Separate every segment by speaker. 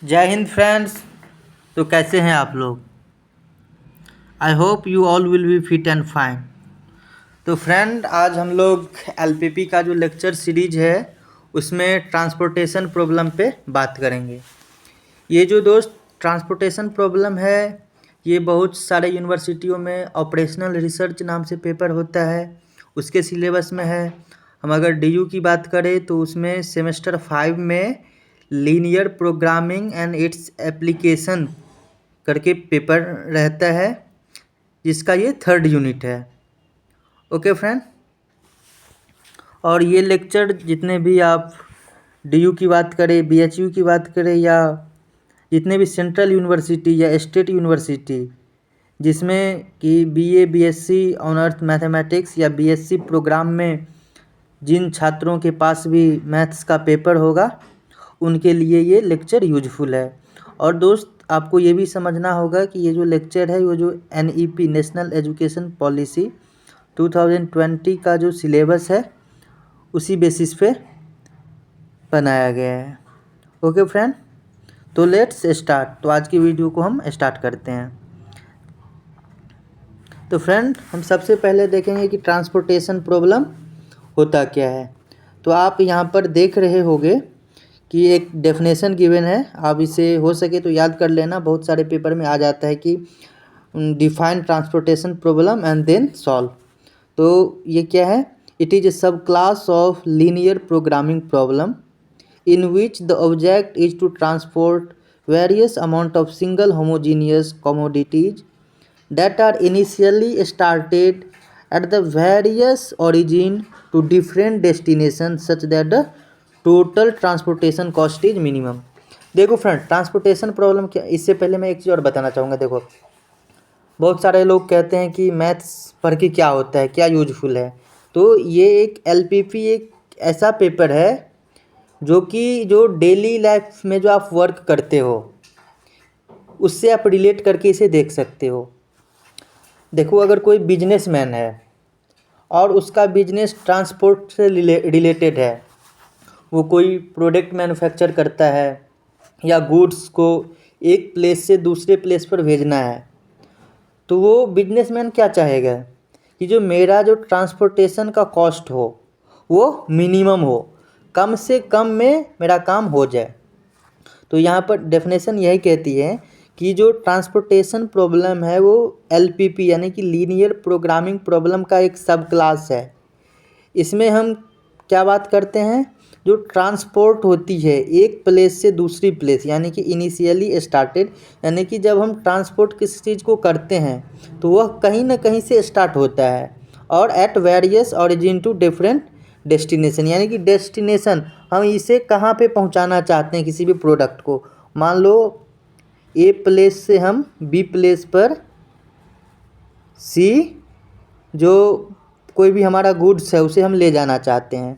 Speaker 1: जय हिंद फ्रेंड्स। तो कैसे हैं आप लोग? I hope you all will be fit and fine. तो फ्रेंड, आज हम लोग एलपीपी का जो लेक्चर सीरीज है उसमें ट्रांसपोर्टेशन प्रॉब्लम पे बात करेंगे। ये जो दोस्त ट्रांसपोर्टेशन प्रॉब्लम है, ये बहुत सारे यूनिवर्सिटियों में ऑपरेशनल रिसर्च नाम से पेपर होता है, उसके सिलेबस में है। हम अगर डीयू की बात करें तो उसमें सेमेस्टर 5 में linear programming and its application करके पेपर रहता है, जिसका ये 3rd यूनिट है। ओके फ्रेंड, और ये लेक्चर जितने भी आप डीयू की बात करें, बीएचयू की बात करें, या जितने भी सेंट्रल यूनिवर्सिटी या स्टेट यूनिवर्सिटी जिसमें कि बीए बीएससी ऑनर्स मैथमेटिक्स या बीएससी प्रोग्राम में जिन छात्रों के पास भी मैथ्स का पेपर होगा उनके लिए ये लेक्चर यूजफुल है। और दोस्त, आपको ये भी समझना होगा कि ये जो लेक्चर है, वो जो एनईपी नेशनल एजुकेशन पॉलिसी 2020 का जो सिलेबस है उसी बेसिस पे बनाया गया है। ओके फ्रेंड, तो लेट्स स्टार्ट। तो आज की वीडियो को हम स्टार्ट करते हैं। तो फ्रेंड, हम सबसे पहले देखेंगे कि ट्रांसपोर्टेशन प्रॉब्लम होता क्या है। तो आप यहाँ पर देख रहे होंगे कि एक डेफिनेशन गिवन है, आप इसे हो सके तो याद कर लेना। बहुत सारे पेपर में आ जाता है कि define transportation problem and then solve. तो ये क्या है? It is a subclass of linear programming problem in which the object is to transport various amount of single homogeneous commodities that are initially started at the various origin to different destinations such that the total transportation cost is minimum। देखो friend, transportation problem क्या, इससे पहले मैं एक चीज़ और बताना चाहूँगा। देखो, बहुत सारे लोग कहते हैं कि मैथ्स पढ़ के क्या होता है, क्या यूजफुल है। तो ये एक एलपीपी एक ऐसा पेपर है जो डेली लाइफ में जो आप वर्क करते हो उससे आप रिलेट करके इसे देख सकते हो। देखो, अगर कोई बिजनेसमैन है और उसका बिजनेस ट्रांसपोर्ट से रिलेटेड है, वो कोई प्रोडक्ट मैन्युफैक्चर करता है या गुड्स को एक प्लेस से दूसरे प्लेस पर भेजना है, तो वो बिजनेसमैन क्या चाहेगा कि जो मेरा जो ट्रांसपोर्टेशन का कॉस्ट हो वो मिनिमम हो, कम से कम में मेरा काम हो जाए। तो यहाँ पर डेफिनेशन यही कहती है कि जो ट्रांसपोर्टेशन प्रॉब्लम है वो एलपीपी यानी कि लीनियर प्रोग्रामिंग प्रॉब्लम का एक सब क्लास है। इसमें हम क्या बात करते हैं? जो ट्रांसपोर्ट होती है एक प्लेस से दूसरी प्लेस, यानी कि इनिशियली स्टार्टेड, यानी कि जब हम ट्रांसपोर्ट किसी चीज़ को करते हैं तो वह कहीं ना कहीं से स्टार्ट होता है, और at various origin to different destination, यानी कि डेस्टिनेशन हम इसे कहाँ पे पहुँचाना चाहते हैं किसी भी प्रोडक्ट को। मान लो ए प्लेस से हम बी प्लेस पर सी जो कोई भी हमारा गुड्स है उसे हम ले जाना चाहते हैं,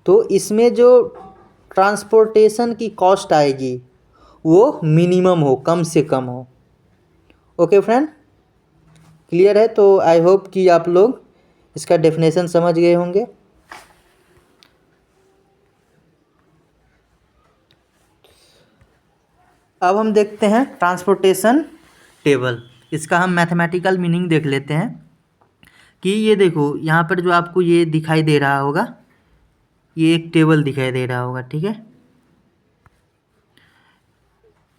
Speaker 1: तो इसमें जो ट्रांसपोर्टेशन की कॉस्ट आएगी वो मिनिमम हो, कम से कम हो। ओके फ्रेंड, क्लियर है? तो आई होप कि आप लोग इसका डेफिनेशन समझ गए होंगे। अब हम देखते हैं ट्रांसपोर्टेशन टेबल। इसका हम मैथमेटिकल मीनिंग देख लेते हैं कि ये देखो, यहाँ पर जो आपको ये दिखाई दे रहा होगा, ये एक टेबल दिखाई दे रहा होगा, ठीक है।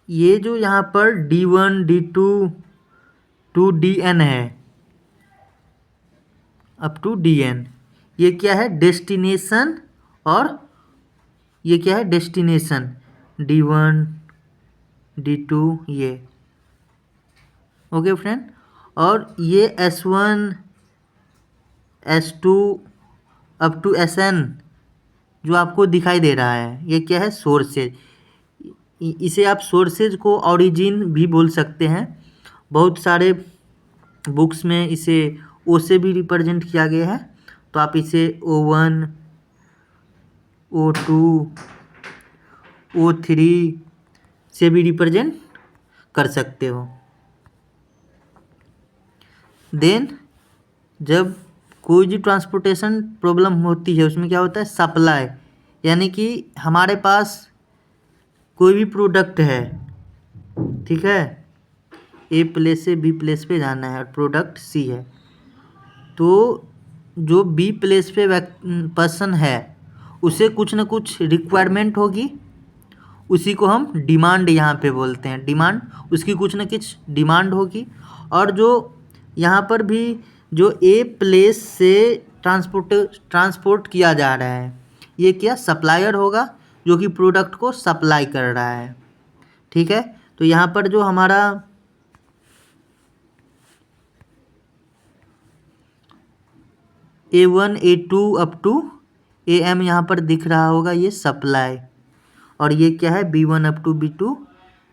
Speaker 1: ये जो यहाँ पर D1 D2 टू DN है, अप टू DN, ये क्या है? डेस्टिनेशन। और ये क्या है? डेस्टिनेशन D1 D2 ये। ओके फ्रेंड, और ये S1 S2 up to SN जो आपको दिखाई दे रहा है, ये क्या है? सोर्सेज। इसे आप सोर्सेज को ऑरिजिन भी बोल सकते हैं। बहुत सारे बुक्स में इसे ओ से भी रिप्रेजेंट किया गया है, तो आप इसे O1 O2 O3 से भी रिप्रेजेंट कर सकते हो। देन जब कोई भी ट्रांसपोर्टेशन प्रॉब्लम होती है उसमें क्या होता है? सप्लाई, यानी कि हमारे पास कोई भी प्रोडक्ट है, ठीक है, ए प्लेस से बी प्लेस पे जाना है और प्रोडक्ट सी है, तो जो बी प्लेस पे पर्सन है उसे कुछ ना कुछ रिक्वायरमेंट होगी, उसी को हम डिमांड यहाँ पे बोलते हैं। डिमांड, उसकी कुछ ना कुछ डिमांड होगी। और जो यहाँ पर भी जो ए प्लेस से ट्रांसपोर्ट किया जा रहा है, ये क्या सप्लायर होगा, जो कि प्रोडक्ट को सप्लाई कर रहा है, ठीक है। तो यहाँ पर जो हमारा A1 A2 up to AM यहाँ पर दिख रहा होगा, ये सप्लाई, और ये क्या है B1 up to B2,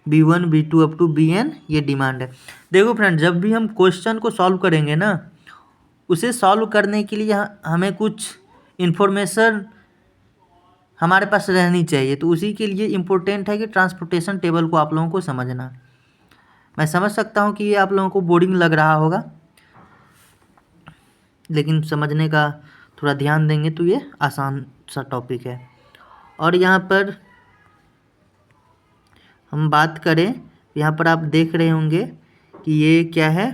Speaker 1: B1 B2 up to BN, ये डिमांड है। देखो फ्रेंड, जब भी हम क्वेश्चन को सॉल्व करेंगे ना, उसे सॉल्व करने के लिए हमें कुछ इन्फॉर्मेशन हमारे पास रहनी चाहिए, तो उसी के लिए इम्पोर्टेंट है कि ट्रांसपोर्टेशन टेबल को आप लोगों को समझना। मैं समझ सकता हूँ कि ये आप लोगों को बोरिंग लग रहा होगा, लेकिन समझने का थोड़ा ध्यान देंगे तो ये आसान सा टॉपिक है। और यहाँ पर हम बात करें, यहाँ पर आप देख रहे होंगे कि ये क्या है,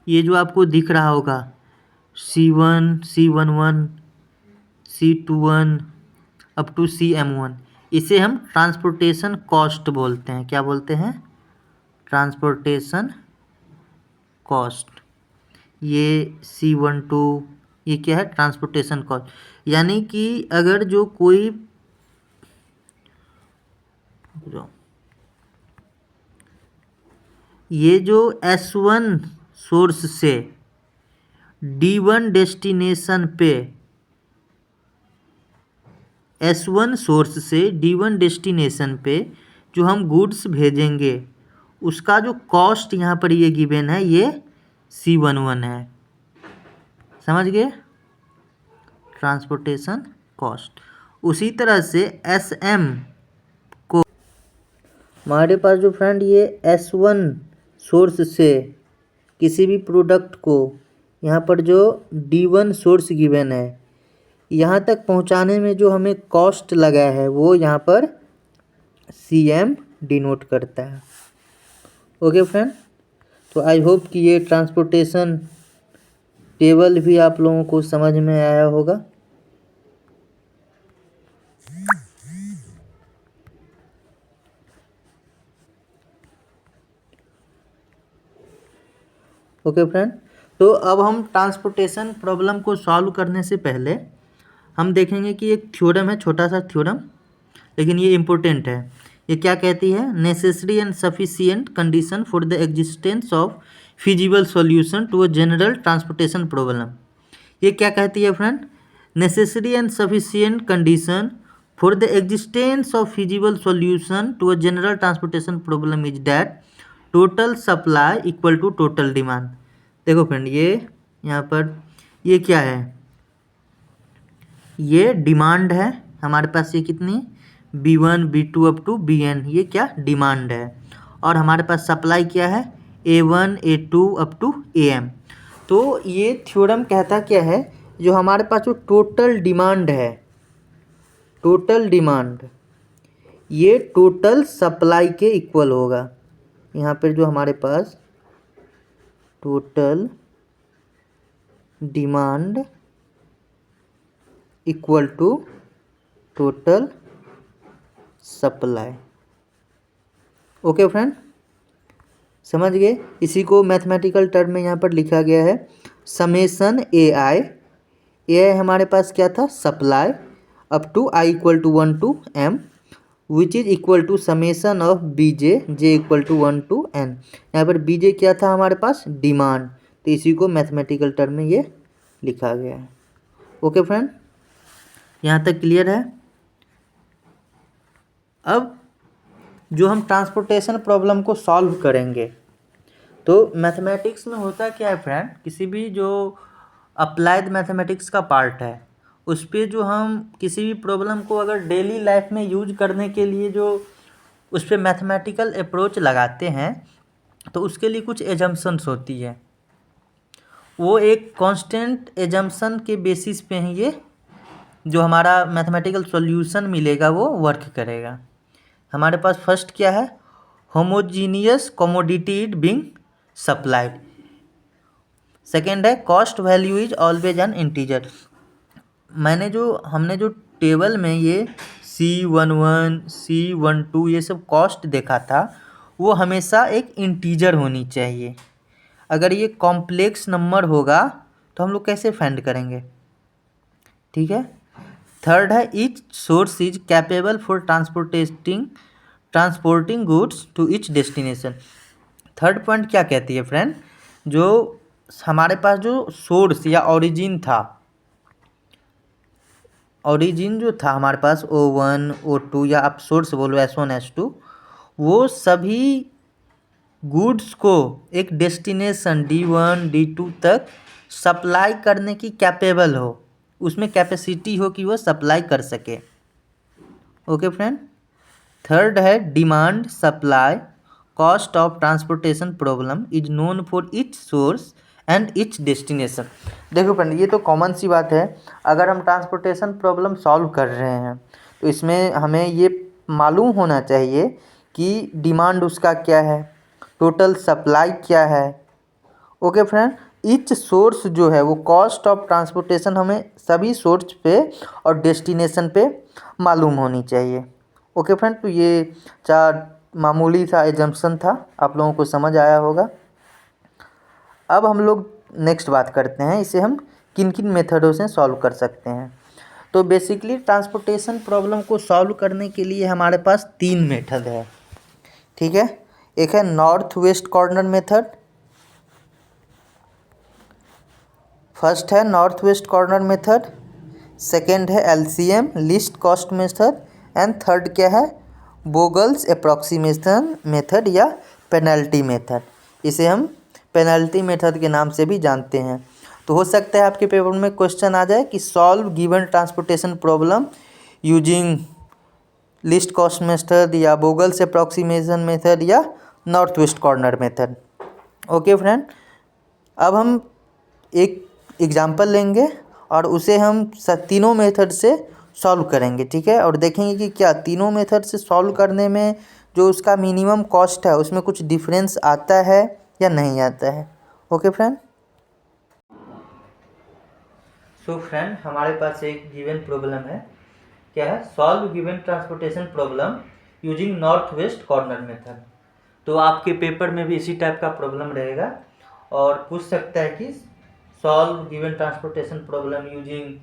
Speaker 1: ये जो आपको दिख रहा होगा C1 C11 C21 up to CM1, इसे हम ट्रांसपोर्टेशन कॉस्ट बोलते हैं। क्या बोलते हैं? Transportation cost. ये C12, ये क्या है? Transportation cost. यानी कि अगर जो कोई ये जो S1 सोर्स से D1 डेस्टिनेशन पे, S1 सोर्स से D1 डेस्टिनेशन पे जो हम गुड्स भेजेंगे, उसका जो कॉस्ट यहाँ पर ये गिवन है, ये C11 है। समझ गए? Transportation cost. उसी तरह से SM को हमारे पास जो फ्रेंड ये S1 सोर्स से किसी भी प्रोडक्ट को यहाँ पर जो D1 सोर्स गिवन है, यहाँ तक पहुँचाने में जो हमें कॉस्ट लगा है, वो यहाँ पर CM डिनोट करता है। ओके फ्रेंड, तो आई होप कि ये ट्रांसपोर्टेशन टेबल भी आप लोगों को समझ में आया होगा। ओके फ्रेंड, तो अब हम ट्रांसपोर्टेशन प्रॉब्लम को सॉल्व करने से पहले हम देखेंगे कि एक थ्योरम है, छोटा सा थ्योरम, लेकिन ये इम्पोर्टेंट है। ये क्या कहती है? Necessary and sufficient condition for the existence of feasible solution to a general transportation problem. ये क्या कहती है friend? Necessary and sufficient condition for the existence of feasible solution to a general transportation problem is that total supply equal to total demand. देखो friend, ये यहाँ पर ये क्या है? ये डिमांड है हमारे पास। ये कितनी? B1 B2 up to BN, ये क्या? डिमांड है। और हमारे पास सप्लाई क्या है? A1 A2 up to AM। तो ये थ्योरम कहता क्या है? जो हमारे पास जो टोटल डिमांड है, टोटल डिमांड, ये टोटल सप्लाई के इक्वल होगा। यहाँ पर जो हमारे पास total demand equal to total supply. Okay friend, समझ गए? इसी को मैथमेटिकल टर्म में यहाँ पर लिखा गया है समेशन AI। AI हमारे पास क्या था? Supply up to I equal to 1 to M, which is equal to summation of BJ J equal to 1 to N। यहाँ पर BJ क्या था हमारे पास? डिमांड। तो इसी को मैथमेटिकल टर्म में ये लिखा गया है। ओके फ्रेंड, यहाँ तक क्लियर है? अब जो हम ट्रांसपोर्टेशन प्रॉब्लम को सॉल्व करेंगे, तो मैथमेटिक्स में होता क्या है फ्रेंड, किसी भी जो अप्लाइड मैथमेटिक्स का पार्ट है, उस पर जो हम किसी भी प्रॉब्लम को अगर डेली लाइफ में यूज करने के लिए जो उस पर मैथमेटिकल अप्रोच लगाते हैं, तो उसके लिए कुछ एजम्पशंस होती है। वो एक कांस्टेंट एजम्पशन के बेसिस पे हैं, ये जो हमारा मैथमेटिकल सॉल्यूशन मिलेगा वो वर्क करेगा। हमारे पास फर्स्ट क्या है, homogeneous commodity being supplied. Second है cost value is always an integer. हमने जो टेबल में ये C11 C12 ये सब कॉस्ट देखा था वो हमेशा एक इंटीजर होनी चाहिए। अगर ये कॉम्प्लेक्स नंबर होगा तो हम लोग कैसे फाइंड करेंगे, ठीक है। थर्ड है each source is capable for transporting goods to each destination. Third point क्या कहती है फ्रेंड, जो हमारे पास जो सोर्स या ओरिजिन था, ओरिजिन जो था हमारे पास O1 O2 या आप सोर्स बोलो S1 S2, वो सभी गुड्स को एक डेस्टिनेशन D1 D2 तक सप्लाई करने की कैपेबल हो, उसमें कैपेसिटी हो कि वो सप्लाई कर सके। Okay friend. थर्ड है demand supply cost of transportation problem is known for each source and each destination. देखो फ्रेंड, ये तो कॉमन सी बात है, अगर हम ट्रांसपोर्टेशन प्रॉब्लम सॉल्व कर रहे हैं तो इसमें हमें ये मालूम होना चाहिए कि डिमांड उसका क्या है, टोटल सप्लाई क्या है। ओके फ्रेंड, ईच सोर्स जो है वो कॉस्ट ऑफ ट्रांसपोर्टेशन हमें सभी सोर्स पे और डेस्टिनेशन पे मालूम होनी चाहिए। ओके फ्रेंड, तो ये चार मामूली सा एजम्पशन था, आप लोगों को समझ आया होगा। अब हम लोग नेक्स्ट बात करते हैं, इसे हम किन किन मेथडों से सॉल्व कर सकते हैं। तो बेसिकली ट्रांसपोर्टेशन प्रॉब्लम को सॉल्व करने के लिए हमारे पास 3 मेथड है, ठीक है। एक है north west corner method, first है north west corner method, second है LCM least cost method, and third क्या है, बोगल्स अप्रॉक्सीमेशन मेथड या पेनल्टी मेथड। इसे हम पेनल्टी मेथड के नाम से भी जानते हैं। तो हो सकता है आपके पेपर में क्वेश्चन आ जाए कि solve given transportation problem using list cost method या बोगल्स अप्रॉक्सीमेशन मेथड या north west corner method. Okay friend, अब हम एक एग्जाम्पल लेंगे और उसे हम तीनों मेथड से सॉल्व करेंगे, ठीक है। और देखेंगे कि क्या तीनों मेथड से सॉल्व करने में जो उसका मिनिमम कॉस्ट है उसमें कुछ डिफरेंस आता है या नहीं आता है। Okay friend. सो फ्रेंड, हमारे पास एक गिवन प्रॉब्लम है, क्या है, solve given transportation problem using north west corner method. तो आपके पेपर में भी इसी टाइप का प्रॉब्लम रहेगा और पूछ सकता है कि solve given transportation problem using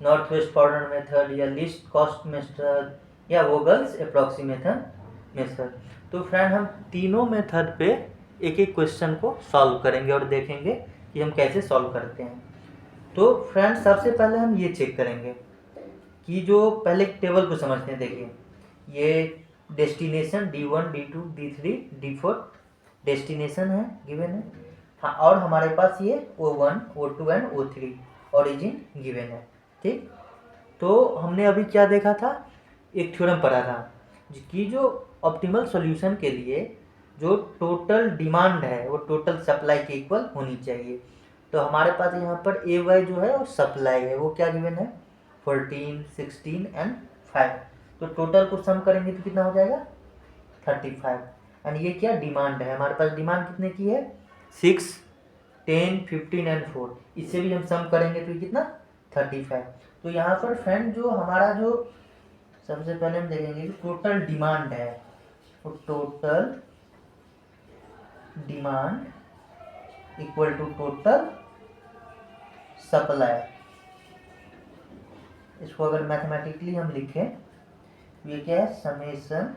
Speaker 1: north west corner method या लिस्ट कॉस्ट मेथड या वोगल्स अप्रॉक्सीमेशन मेथड। तो फ्रेंड, हम तीनों मेथड पे एक एक क्वेश्चन को सॉल्व करेंगे और देखेंगे कि हम कैसे सॉल्व करते हैं। तो फ्रेंड, सबसे पहले हम ये चेक करेंगे कि जो पहले टेबल को समझते हैं। देखिए, ये destination D1 D2 D3 D4 destination है, गिवन है। हाँ, और हमारे पास ये O1 O2 and O3 origin given है, ठीक। तो हमने अभी क्या देखा था, एक थ्योरम पढ़ा था कि जो ऑप्टिमल सॉल्यूशन के लिए जो टोटल डिमांड है वो टोटल सप्लाई के इक्वल होनी चाहिए। तो हमारे पास यहाँ पर AY जो है वो सप्लाई है, वो क्या गिवन है, 14 16 एंड 5। तो टोटल को सम करेंगे तो कितना हो जाएगा, 35। एंड ये क्या डिमांड है, हमारे पास डिमांड कितने की है, 6 10 15 एंड 4। इससे भी हम सम करेंगे तो कितना, 35। तो यहाँ पर फ्रेंड जो हमारा जो सबसे पहले हम देखेंगे कि टोटल डिमांड है, तो total demand equal to total supply. इसको अगर मैथमेटिकली हम लिखें तो ये क्या है, summation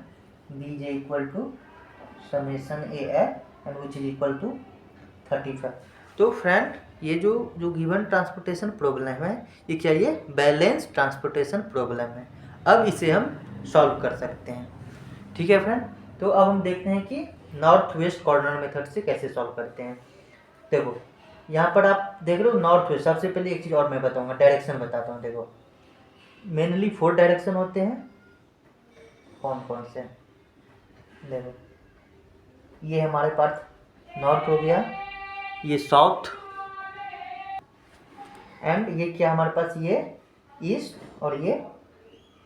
Speaker 1: BJ equal to summation AL and which is equal to 35। तो फ्रेंड, ये जो गिवन ट्रांसपोर्टेशन प्रॉब्लम है ये क्या, ये बैलेंस ट्रांसपोर्टेशन प्रॉब्लम है। अब इसे हम सॉल्व कर सकते हैं, ठीक है फ्रेंड। तो अब हम देखते हैं कि नॉर्थ वेस्ट कॉर्नर मेथड से कैसे सॉल्व करते हैं। देखो, यहाँ पर आप देख रहे हो नॉर्थ वेस्ट। सबसे पहले एक चीज़ और मैं बताऊँगा, डायरेक्शन बताता हूँ। देखो, मेनली 4 डायरेक्शन होते हैं, कौन कौन से, देखो ये हमारे पास नॉर्थ हो गया, ये साउथ, एंड ये क्या हमारे पास, ये ईस्ट और ये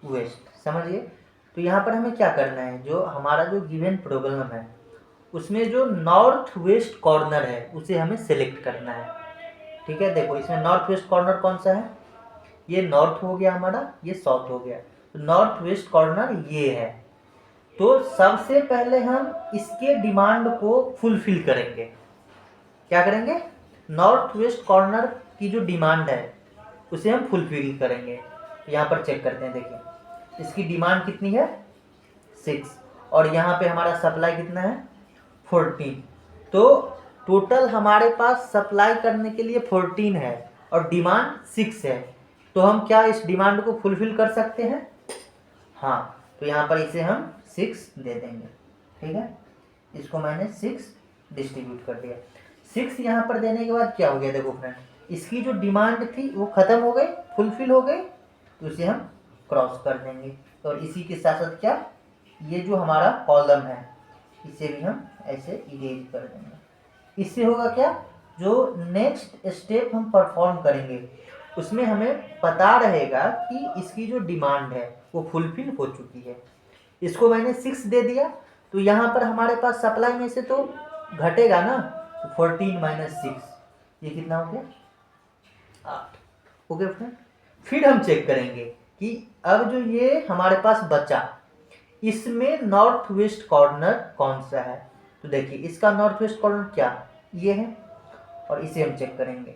Speaker 1: वेस्ट, समझिए। तो यहाँ पर हमें क्या करना है, जो हमारा जो गिवन प्रॉब्लम है उसमें जो नॉर्थ वेस्ट कॉर्नर है उसे हमें सेलेक्ट करना है। ठीक है, देखो इसमें नॉर्थ वेस्ट कॉर्नर कौन सा है, ये नॉर्थ हो गया हमारा, ये साउथ हो गया, तो नॉर्थ वेस्ट कॉर्नर ये है। तो सबसे पहले हम इसके डिमांड को फुलफिल करेंगे। क्या करेंगे, नॉर्थ वेस्ट कॉर्नर की जो डिमांड है उसे हम फुलफिल करेंगे। यहाँ पर चेक करते हैं, देखिए इसकी डिमांड कितनी है 6 और यहाँ पे हमारा सप्लाई कितना है 14। तो टोटल हमारे पास सप्लाई करने के लिए 14 है और डिमांड 6 है। तो हम क्या इस डिमांड को फुलफिल कर सकते हैं, हाँ। तो यहाँ पर इसे हम 6 दे देंगे। ठीक है, इसको मैंने 6 डिस्ट्रीब्यूट कर दिया। 6 यहाँ पर देने के बाद क्या हो गया, देखो फ्रेंड, इसकी जो डिमांड थी वो ख़त्म हो गई, फुलफिल हो गई, तो इसे हम क्रॉस कर देंगे। और इसी के साथ साथ क्या, ये जो हमारा कॉलम है इसे भी हम ऐसे इरेज कर देंगे। इससे होगा क्या, जो नेक्स्ट स्टेप हम परफॉर्म करेंगे उसमें हमें पता रहेगा कि इसकी जो डिमांड है वो फुलफिल हो चुकी है। इसको मैंने 6 दे दिया, तो यहाँ पर हमारे पास सप्लाई में से तो घटेगा ना, तो 14 - 6 ये कितना हो गया 8। ओके फ्रेंड, फिर हम चेक करेंगे कि अब जो ये हमारे पास बचा इसमें नॉर्थ वेस्ट कॉर्नर कौन सा है। तो देखिए इसका नॉर्थ वेस्ट कॉर्नर क्या, ये है, और इसे हम चेक करेंगे।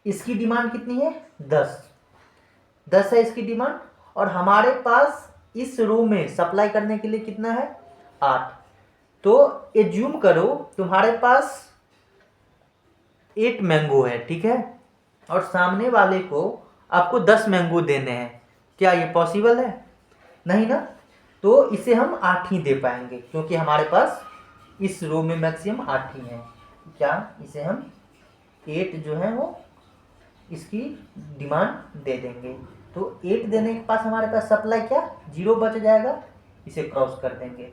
Speaker 1: इसकी डिमांड कितनी है 10 है इसकी डिमांड, और हमारे पास इस रो में सप्लाई करने के लिए कितना है 8। तो एज्यूम करो तुम्हारे पास 8 मैंगो है, ठीक है, और सामने वाले को आपको 10 मैंगो देने हैं। क्या ये पॉसिबल है, नहीं ना। तो इसे हम 8 ही दे पाएंगे क्योंकि हमारे पास इस रो में मैक्सिमम 8 ही है। क्या इसे हम 8 जो है वो इसकी डिमांड दे देंगे। तो 8 देने के पास हमारे पास सप्लाई क्या 0 बच जाएगा, इसे क्रॉस कर देंगे।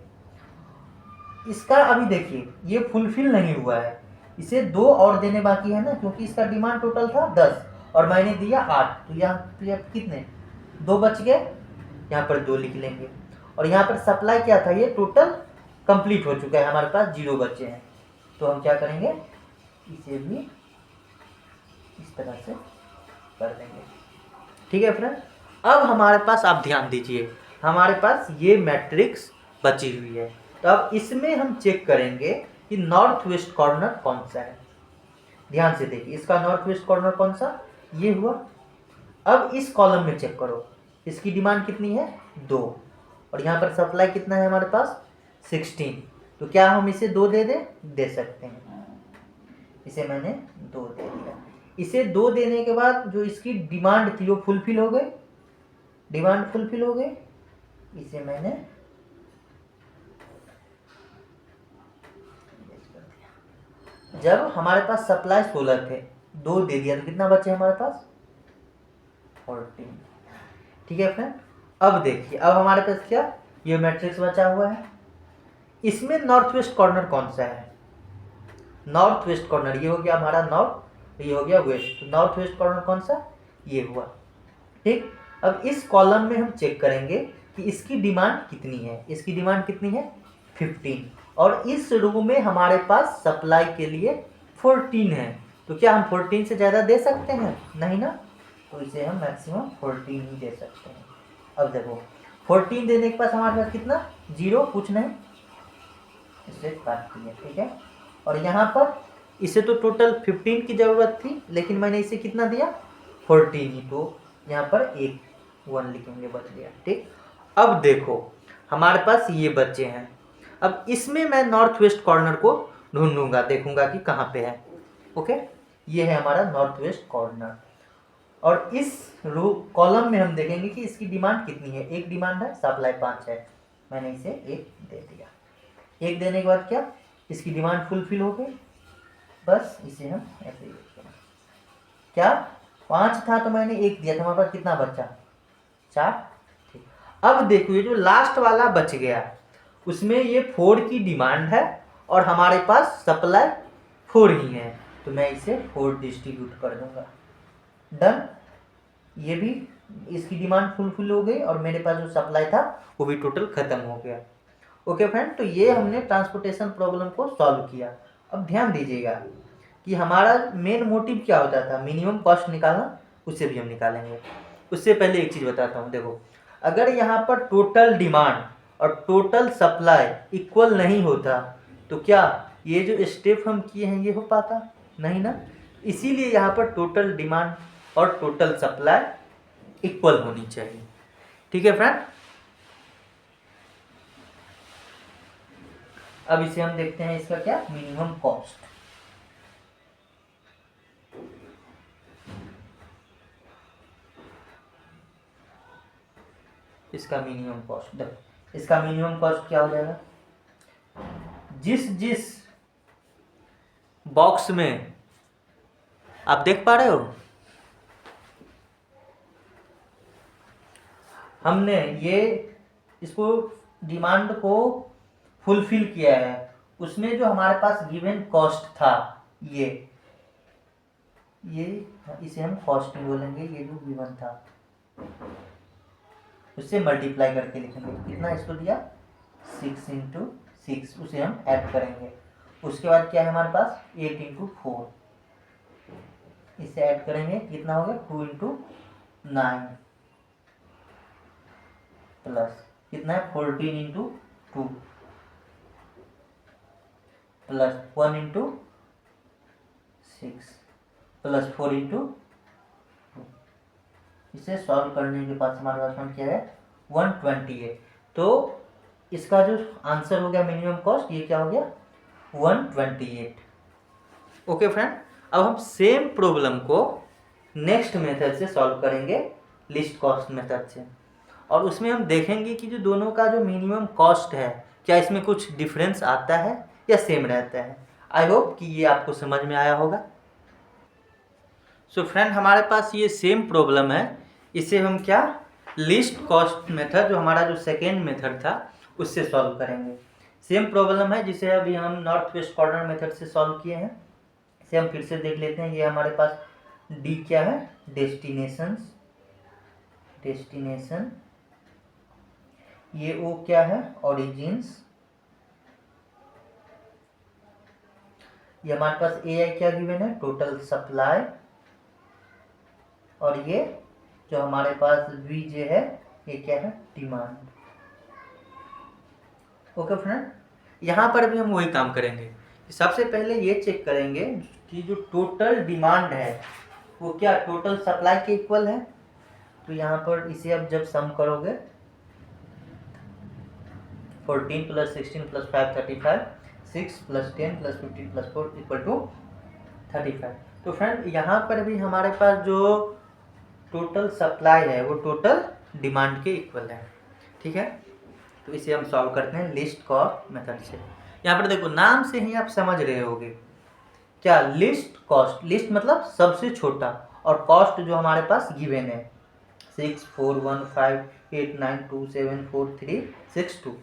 Speaker 1: इसका अभी देखिए ये फुलफिल नहीं हुआ है, इसे 2 और देने बाकी है ना, क्योंकि इसका डिमांड टोटल था 10 और मैंने दिया 8, तो यहाँ पे कितने 2 बच गए, यहाँ पर 2 लिख लेंगे। और यहाँ पर सप्लाई क्या था, ये टोटल कंप्लीट हो चुका है, हमारे पास 0 बचे हैं। तो हम क्या करेंगे, इसे भी इस तरह से कर देंगे। ठीक है फ्रेंड, अब हमारे पास आप ध्यान दीजिए, हमारे पास ये मैट्रिक्स बची हुई है। तो अब इसमें हम चेक करेंगे कि नॉर्थ वेस्ट कॉर्नर कौन सा है। ध्यान से देखिए, इसका नॉर्थ वेस्ट कॉर्नर कौन सा, ये हुआ। अब इस कॉलम में चेक करो, इसकी डिमांड कितनी है 2 और यहाँ पर सप्लाई कितना है हमारे पास 16। तो क्या हम इसे 2 दे सकते हैं। इसे मैंने 2 दे दिया। इसे 2 देने के बाद जो इसकी डिमांड थी वो फुलफिल हो गई, डिमांड फुलफिल हो गई। इसे मैंने जब हमारे पास सप्लाई 16 थे 2 दे दिया तो कितना बचे हमारे पास 14। ठीक है फ्रेंड, अब देखिए अब हमारे पास क्या ये मैट्रिक्स बचा हुआ है। इसमें नॉर्थ वेस्ट कॉर्नर कौन सा है, नॉर्थ वेस्ट कॉर्नर ये हो गया हमारा नॉर्थ, ये हो गया वेस्ट। तो नॉर्थ वेस्ट कॉर्नर कौन सा, ये हुआ। ठीक, अब इस कॉलम में हम चेक करेंगे कि इसकी डिमांड कितनी है। इसकी डिमांड कितनी है 15 और इस रो में हमारे पास सप्लाई के लिए 14 है। तो क्या हम 14 से ज़्यादा दे सकते हैं, नहीं ना। तो इसे हम मैक्सिमम 14 ही दे सकते हैं। अब देखो 14 देने के पास हमारे पास कितना 0, कुछ नहीं, इसे काट दिया। ठीक है, और यहाँ पर इसे तो टोटल 15 की ज़रूरत थी लेकिन मैंने इसे कितना दिया 14 ही, तो यहाँ पर 1 लिखेंगे, बच गया। ठीक, अब देखो हमारे पास ये बच्चे हैं। अब इसमें मैं नॉर्थ वेस्ट कॉर्नर को ढूंढूंगा, देखूंगा कि कहाँ पे है। ओके, ये है हमारा नॉर्थ वेस्ट कॉर्नर और इस रो कॉलम में हम देखेंगे कि इसकी डिमांड कितनी है। एक डिमांड है, सप्लाई 5 है, मैंने इसे 1 दे दिया। 1 देने के बाद क्या इसकी डिमांड फुलफिल हो गई, बस इसे हम ऐसे ही करें। क्या 5 था तो मैंने 1 दिया था, हमारे पास कितना बचा 4। ठीक, अब देखो ये जो लास्ट वाला बच गया उसमें ये 4 की डिमांड है और हमारे पास सप्लाई 4 ही है, तो मैं इसे 4 डिस्ट्रीब्यूट कर दूंगा। डन, ये भी इसकी डिमांड फुलफिल हो गई और मेरे पास जो सप्लाई था वो भी टोटल खत्म हो गया। ओके फ्रेंड, तो ये हमने ट्रांसपोर्टेशन प्रॉब्लम को सॉल्व किया। अब ध्यान दीजिएगा कि हमारा मेन मोटिव क्या होता था, मिनिमम कॉस्ट निकालना, उससे भी हम निकालेंगे। उससे पहले एक चीज़ बताता हूँ, देखो अगर यहाँ पर टोटल डिमांड और टोटल सप्लाई इक्वल नहीं होता तो क्या ये जो स्टेप हम किए हैं ये हो पाता? नहीं ना। इसीलिए यहाँ पर टोटल डिमांड और टोटल सप्लाई इक्वल होनी चाहिए। ठीक है फ्रेंड, अब इसे हम देखते हैं, इसका क्या मिनिमम कॉस्ट। इसका मिनिमम कॉस्ट देखो, इसका मिनिमम कॉस्ट क्या हो जाएगा, जिस जिस बॉक्स में आप देख पा रहे हो हमने ये इसको डिमांड को फुलफिल किया है, उसमें जो हमारे पास गिवन कॉस्ट था ये इसे हम कॉस्ट बोलेंगे, ये जो गिवन था उससे मल्टीप्लाई करके लिखेंगे, कितना इसको दिया 6 इंटू 6, उसे हम ऐड करेंगे। उसके बाद क्या है हमारे पास 8 इंटू 4, इसे ऐड करेंगे, कितना हो गया 2 इंटू 9 प्लस कितना है 14 into 2 plus 1 into 6 plus 4 into 2। इसे सॉल्व करने के बाद हमारे पास क्या है 128। तो इसका जो आंसर हो गया मिनिमम कॉस्ट, ये क्या हो गया 128। ओके फ्रेंड, अब हम सेम प्रॉब्लम को नेक्स्ट मेथड से सॉल्व करेंगे, लिस्ट कॉस्ट मेथड से, और उसमें हम देखेंगे कि जो दोनों का जो मिनिमम कॉस्ट है क्या इसमें कुछ डिफरेंस आता है या सेम रहता है। आई होप कि ये आपको समझ में आया होगा। सो फ्रेंड, हमारे पास ये सेम प्रॉब्लम है, इसे हम क्या लिस्ट कॉस्ट मेथड, जो हमारा जो सेकेंड मेथड था उससे सॉल्व करेंगे। सेम प्रॉब्लम है जिसे अभी हम नॉर्थ वेस्ट कॉर्नर मेथड से सॉल्व किए हैं, इसे हम फिर से देख लेते हैं। ये हमारे पास डी क्या है, डेस्टिनेशन, ये ओ क्या है, ओरिजिन्स, ये हमारे पास ए आई क्या गिवन है, टोटल सप्लाई, और ये जो हमारे पास वी जे है ये क्या है, डिमांड। ओके फ्रेंड, यहाँ पर भी हम वही काम करेंगे। सबसे पहले ये चेक करेंगे कि जो टोटल डिमांड है वो क्या टोटल सप्लाई के इक्वल है। तो यहाँ पर इसे अब जब सम करोगे 14 plus 16 plus 5 35, 6 plus 10 plus 15 plus 4 equal to 35। तो फ्रेंड यहाँ पर भी हमारे पास जो टोटल सप्लाई है वो टोटल डिमांड के इक्वल है। ठीक है, तो इसे हम सॉल्व करते हैं लिस्ट कॉस्ट मेथड से। यहाँ पर देखो, नाम से ही आप समझ रहे होगे क्या लिस्ट कॉस्ट, लिस्ट मतलब सबसे छोटा, और कॉस्ट जो हमारे पास गिवन है 6 4 1 5 8 9 2 7 4 3 6 2।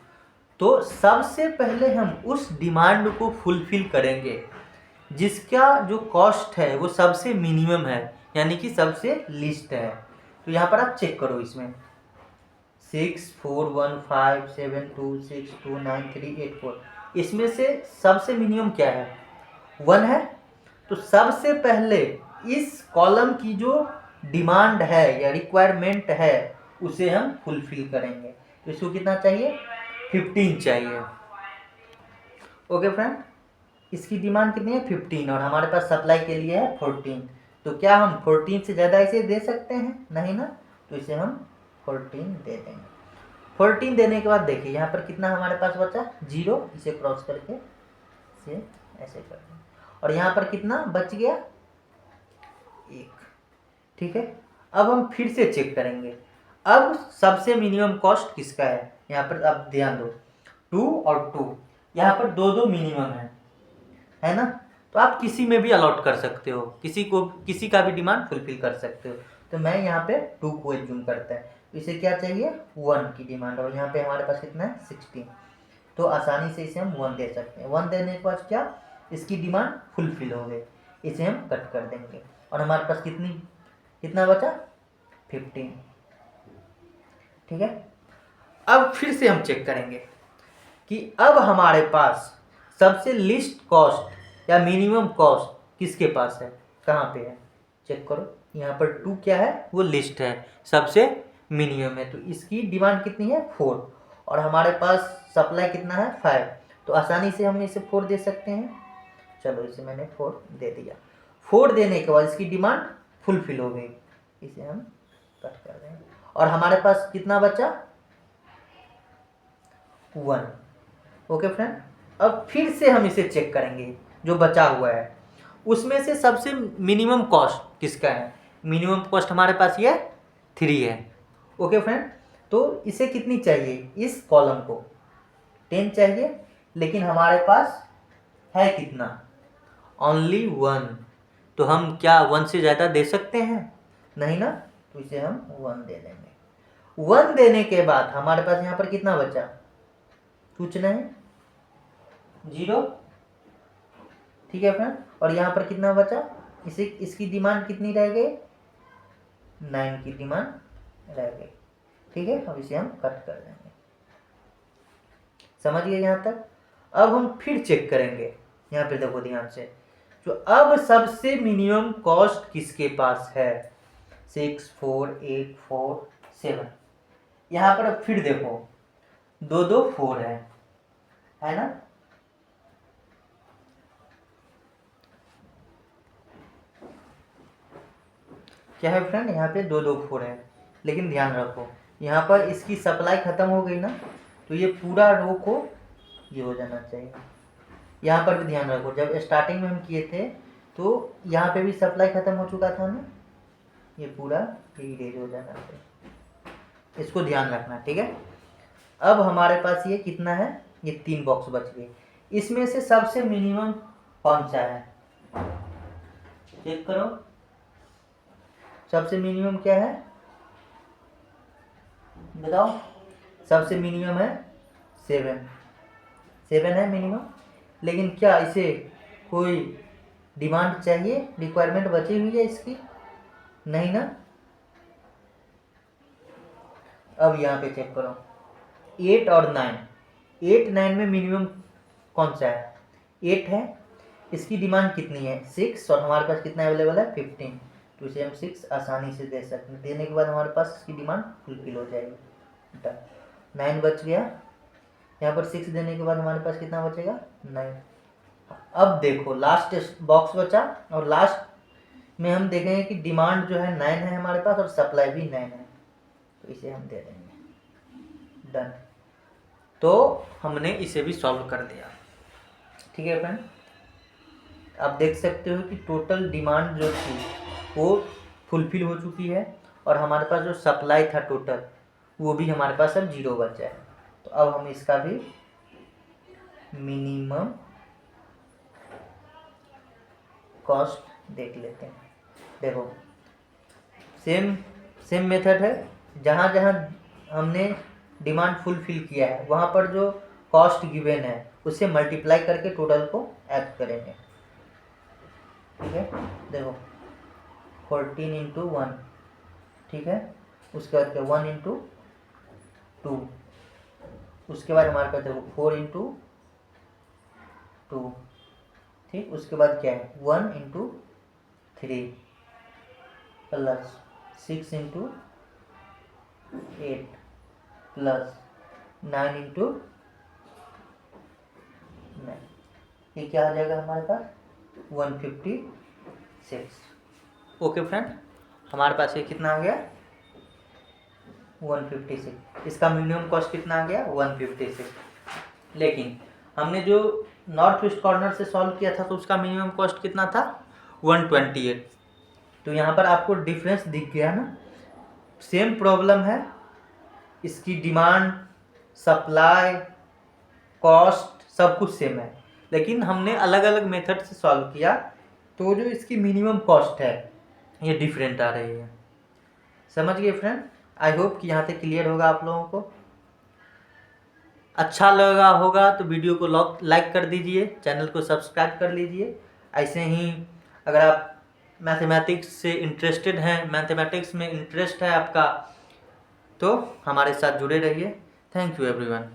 Speaker 1: तो सबसे पहले हम उस डिमांड को फुलफिल करेंगे जिसका जो कॉस्ट है वो सबसे मिनिमम है, यानी कि सबसे लिस्ट है। तो यहाँ पर आप चेक करो, इसमें 6 4 1 5 7 2 6 2 9 3 8 4, इसमें से सबसे मिनिमम क्या है 1 है। तो सबसे पहले इस कॉलम की जो डिमांड है या रिक्वायरमेंट है उसे हम फुलफिल करेंगे। तो इसको कितना चाहिए 15 चाहिए। ओके फ्रेंड, इसकी डिमांड कितनी है 15 और हमारे पास सप्लाई के लिए है 14। तो क्या हम 14 से ज़्यादा इसे दे सकते हैं, नहीं ना। तो इसे हम 14 दे देंगे। 14 देने के बाद देखिए यहाँ पर कितना हमारे पास बचा 0, इसे क्रॉस करके इसे ऐसे कर दें, और यहाँ पर कितना बच गया 1। ठीक है, अब हम फिर से चेक करेंगे, अब सबसे मिनिमम कॉस्ट किसका है। यहाँ पर अब ध्यान दो 2 और 2, यहाँ पर दो मिनिमम है ना। तो आप किसी में भी अलॉट कर सकते हो, किसी का भी डिमांड फुलफिल कर सकते हो। तो मैं यहाँ पे 2 को एज्यूम करता है, इसे क्या चाहिए 1 की डिमांड, और यहाँ पे हमारे पास कितना है 16। तो आसानी से इसे हम 1 दे सकते हैं। 1 देने के बाद क्या इसकी डिमांड फुलफिल हो गई, इसे हम कट कर देंगे और हमारे पास कितनी कितना बचा 15। ठीक है, अब फिर से हम चेक करेंगे कि अब हमारे पास सबसे लिस्ट कॉस्ट या मिनिमम कॉस्ट किसके पास है, कहाँ पे है। चेक करो, यहाँ पर 2 क्या है, वो लिस्ट है, सबसे मिनिमम है। तो इसकी डिमांड कितनी है 4, और हमारे पास सप्लाई कितना है 5। तो आसानी से हम इसे 4 दे सकते हैं। चलो इसे मैंने 4 दे दिया। 4 देने के बाद इसकी डिमांड फुलफिल हो गई, इसे हम कट कर देंगे। और हमारे पास कितना बचा 1। ओके फ्रेंड, अब फिर से हम इसे चेक करेंगे जो बचा हुआ है उसमें से सबसे मिनिमम कॉस्ट किसका है। मिनिमम कॉस्ट हमारे पास ये 3 है। ओके फ्रेंड, तो इसे कितनी चाहिए, इस कॉलम को 10 चाहिए, लेकिन हमारे पास है कितना, ओनली 1। तो हम क्या 1 से ज़्यादा दे सकते हैं, नहीं ना, तो इसे हम 1 दे देंगे। 1 देने के बाद हमारे पास यहाँ पर कितना बचा, कुछ नहीं, 0। ठीक है फ्रेंड, और यहाँ पर कितना बचा, इसे इसकी डिमांड कितनी रह गई, 9 की डिमांड रह गई। ठीक है, अब इसे हम कट कर देंगे। समझ गए यहाँ तक। अब हम फिर चेक करेंगे, यहाँ पे देखो ध्यान से, जो अब सबसे मिनिमम कॉस्ट किसके पास है, 6, 4, 8, 4, 7। यहाँ पर फिर देखो 2 4 है ना। क्या है फ्रेंड, यहाँ पे 2 4 है, लेकिन ध्यान रखो यहाँ पर इसकी सप्लाई खत्म हो गई ना, तो ये पूरा रो को ये हो जाना चाहिए। यहाँ पर भी ध्यान रखो, जब स्टार्टिंग में हम किए थे तो यहाँ पे भी सप्लाई खत्म हो चुका था ना, ये पूरा इरेज हो जाना चाहिए, इसको ध्यान रखना। ठीक है, अब हमारे पास ये कितना है, ये 3 बॉक्स बच गए। इसमें से सबसे मिनिमम कौन सा है, चेक करो, सबसे मिनिमम क्या है बताओ। सबसे मिनिमम है 7 है मिनिमम, लेकिन क्या इसे कोई डिमांड चाहिए, रिक्वायरमेंट बची हुई है इसकी, नहीं ना। अब यहाँ पे चेक करो 8 और 9, 8 9 में मिनिमम कौन सा है, 8 है। इसकी डिमांड कितनी है 6, और हमारे पास कितना अवेलेबल है 15। तो इसे हम 6 आसानी से दे सकते हैं। देने के बाद हमारे पास इसकी डिमांड फुलफिल हो जाएगी। 9 बच गया, यहाँ पर 6 देने के बाद हमारे पास कितना बचेगा 9। अब देखो लास्ट बॉक्स बचा, और लास्ट में हम देखेंगे कि डिमांड जो है 9 है हमारे पास, और सप्लाई भी 9 है, तो इसे हम दे देंगे। डन, तो हमने इसे भी सॉल्व कर दिया। ठीक है फ्रेंड, आप देख सकते हो कि टोटल डिमांड जो थी वो फुलफिल हो चुकी है, और हमारे पास जो सप्लाई था टोटल वो भी हमारे पास अब 0 बचा है। तो अब हम इसका भी मिनिमम कॉस्ट देख लेते हैं। देखो सेम मेथड है, जहाँ जहाँ हमने डिमांड फुलफिल किया है वहाँ पर जो कॉस्ट गिवन है उससे मल्टीप्लाई करके टोटल को ऐड करेंगे। ठीक है, देखो 14 × 1, ठीक है, उसके बाद क्या 1 × 2, उसके बाद हमारे पास देखो 4 × 2, ठीक, उसके बाद क्या है 1 × 3 प्लस 6 × 8 प्लस 9 × 9, ये क्या आ जाएगा हमारे पास 156। ओके फ्रेंड, हमारे पास ये कितना आ गया 156। इसका मिनिमम कॉस्ट कितना आ गया 156। लेकिन हमने जो नॉर्थ ईस्ट कॉर्नर से सॉल्व किया था तो उसका मिनिमम कॉस्ट कितना था 128। तो यहाँ पर आपको डिफरेंस दिख गया ना, सेम प्रॉब्लम है, इसकी डिमांड सप्लाई कॉस्ट सब कुछ सेम है, लेकिन हमने अलग अलग मेथड से सॉल्व किया, तो जो इसकी मिनिमम कॉस्ट है ये डिफरेंट आ रही है। समझ गए फ्रेंड, आई होप कि यहाँ तक क्लियर होगा आप लोगों को। अच्छा लगा होगा तो वीडियो को लाइक कर दीजिए, चैनल को सब्सक्राइब कर लीजिए। ऐसे ही अगर आप मैथमेटिक्स से इंटरेस्टेड हैं, मैथमेटिक्स में इंटरेस्ट है आपका, तो हमारे साथ जुड़े रहिए। Thank you everyone.